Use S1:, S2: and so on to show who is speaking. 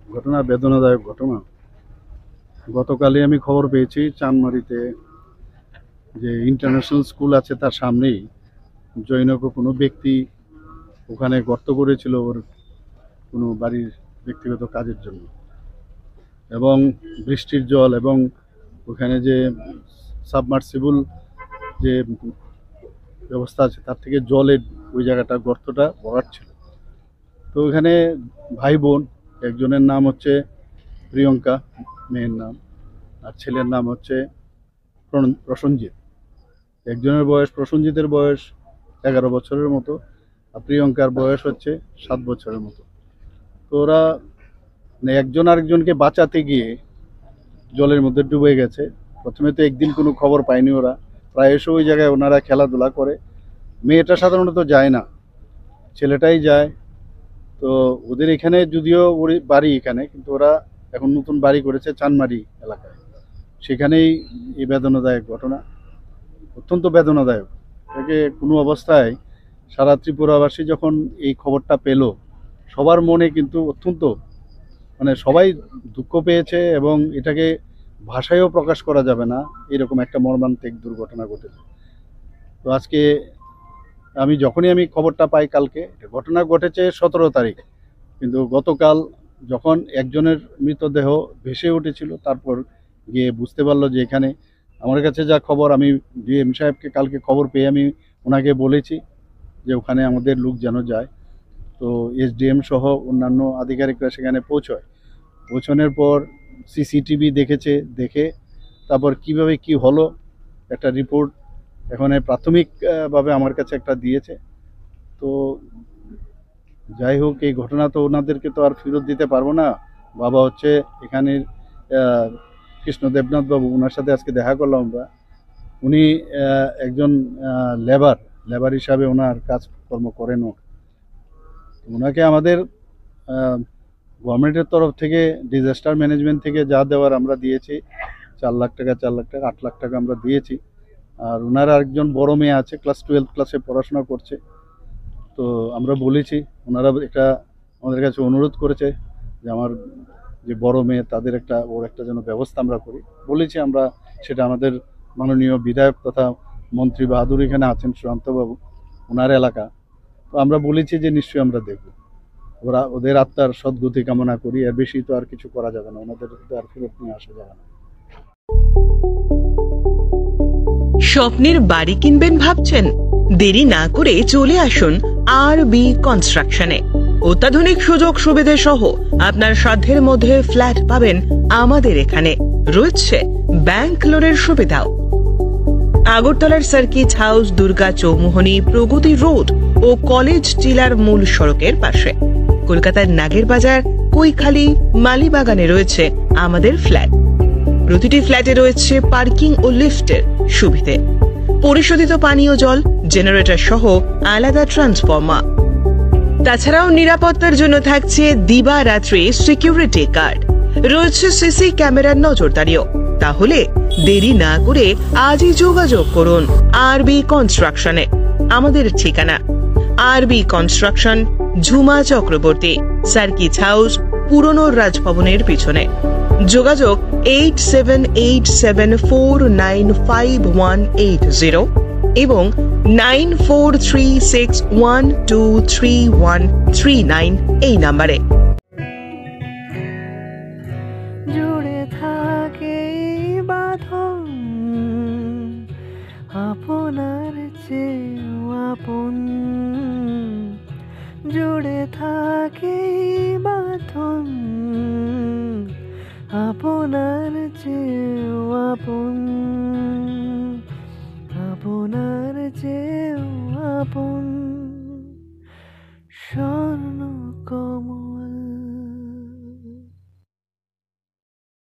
S1: ঘটনা বেদনাদায়ক ঘটনা। গতকালই আমি খবর পেয়েছি চানমারিতে যে ইন্টারন্যাশনাল স্কুল আছে তার সামনেই জৈনক কোনো ব্যক্তি ওখানে গর্ত করেছিল ওর কোনো বাড়ির ব্যক্তিগত কাজের জন্য, এবং বৃষ্টির জল এবং ওখানে যে সাবমার্সিবল যে ব্যবস্থা আছে তার থেকে জলের ওই জায়গাটা গর্তটা ভরাট ছিল। তো ওখানে ভাই বোন, একজনের নাম হচ্ছে প্রিয়ঙ্কা মেয়ের নাম, আর ছেলের নাম হচ্ছে প্রসঞ্জিৎ। একজনের বয়স, প্রসঞ্জিতের বয়স 11 বছরের মতো, আর প্রিয়ঙ্কার বয়স হচ্ছে 7 বছরের মতো। তো ওরা মানে একজন আরেকজনকে বাঁচাতে গিয়ে জলের মধ্যে ডুবে গেছে। প্রথমে তো একদিন কোনো খবর পায়নি ওরা, প্রায়শ ওই জায়গায় ওনারা খেলাধুলা করে। মেয়েটা সাধারণত যায় না, ছেলেটাই যায়। তো ওদের এখানে যদিও ওর বাড়ি এখানে, কিন্তু ওরা এখন নতুন বাড়ি করেছে চানমারি এলাকায়, সেখানেই এই বেদনাদায়ক ঘটনা। অত্যন্ত বেদনাদায়ক। একে কোনো অবস্থায় সারা ত্রিপুরাবাসী যখন এই খবরটা পেল, সবার মনে কিন্তু অত্যন্ত মানে সবাই দুঃখ পেয়েছে, এবং এটাকে ভাষায়ও প্রকাশ করা যাবে না, এরকম একটা মর্মান্তিক দুর্ঘটনা ঘটেছে। তো আজকে আমি খবরটা পাই কালকে, ঘটনা ঘটেছে 17 তারিখ, কিন্তু গতকাল যখন একজনের মৃতদেহ ভেসে উঠেছিল তারপর গিয়ে বুঝতে পারলো যে এখানে, আমার কাছে যা খবর, আমি ডিএম সাহেবকে কালকে খবর পেয়ে আমি ওনাকে বলেছি যে ওখানে আমাদের লোক যেন যায়। তো এসডিএম সহ অন্যান্য আধিকারিকরা সেখানে পৌঁছানোর পর সিসিটিভি দেখেছে, দেখে তারপর কিভাবে কি হলো একটা রিপোর্ট এখন প্রাথমিকভাবে আমার কাছে একটা দিয়েছে। তো যাই হোক, এই ঘটনা তো ওনাদেরকে তো আর ফেরত দিতে পারবো না। বাবা হচ্ছে এখানের কৃষ্ণ দেবনাথ বাবু, ওনার সাথে আজকে দেখা করলাম আমরা। উনি একজন লেবার হিসাবে ওনার কাজকর্ম করেন। ওনাকে আমাদের গভর্নমেন্টের তরফ থেকে ডিজাস্টার ম্যানেজমেন্ট থেকে যা দেওয়ার আমরা দিয়েছি, 4 লাখ টাকা 4 লাখ টাকা 8 লাখ টাকা আমরা দিয়েছি। আর ওনার আরেকজন বড় মেয়ে আছে, ক্লাস 12 ক্লাসে পড়াশোনা করছে। তো আমরা বলেছি, ওনারা একটা আমাদের কাছে অনুরোধ করেছে যে আমার যে বড় মেয়ে তাদের ওর একটা যেন ব্যবস্থা আমরা করি। বলেছি আমরা, সেটা আমাদের মাননীয় বিধায়ক তথা মন্ত্রী বাহাদুর এখানে আছেন, সুশান্তবাবু, ওনার এলাকা। তো আমরা বলেছি যে নিশ্চয়ই আমরা দেখব, ওদের আত্মার সদ্গতি কামনা করি। এর বেশি তো আর কিছু করা যাবে না, ওনাদের তো আর ফেরত নিয়ে আসা যাবে না।
S2: স্বপ্নের বাড়ি কিনবেন ভাবছেন? দেরি না করে চলে আসুন আরবি কনস্ট্রাকশনে। অত্যাধুনিক সুযোগ সুবিধা সহ আপনার সাধ্যের মধ্যে ফ্ল্যাট পাবেন আমাদের এখানে। রয়েছে ব্যাংক লোনের সুবিধাও। আগরতলার সার্কিট হাউস, দুর্গা চৌমুহনী, প্রগতি রোড ও কলেজ টিলার মূল সড়কের পাশে। কলকাতার নাগের বাজার, কৈখালি, মালিবাগানে রয়েছে আমাদের ফ্ল্যাট। প্রতিটি ফ্ল্যাটে রয়েছে পার্কিং ও লিফটের সুবিধে, পরিশোধিত পানীয় জল, জেনারেটর সহ আলাদা ট্রান্সফরমার। তাছাড়াও নিরাপত্তার জন্য থাকছে দিবারাত্রি সিকিউরিটি গার্ড, রয়েছে সিসি ক্যামেরার নজরদারিও। তাহলে দেরি না করে আজই যোগাযোগ করুন আরবি কনস্ট্রাকশনে। আমাদের ঠিকানা আরবি construction, Jhuma Chakraborty, circuit house, পুরনো রাজভবনের পিছনে। যোগাযোগ 8787495180 এবং 9436123139 এই নাম্বারে।
S3: জুড়ে থাকে বাঁধন আপনার চেয়েও আপন, জুড়ে থাকে বাঁধন আপনার চেয়েও আপন, আপনার চেয়েও আপন। স্বর্ণ কমল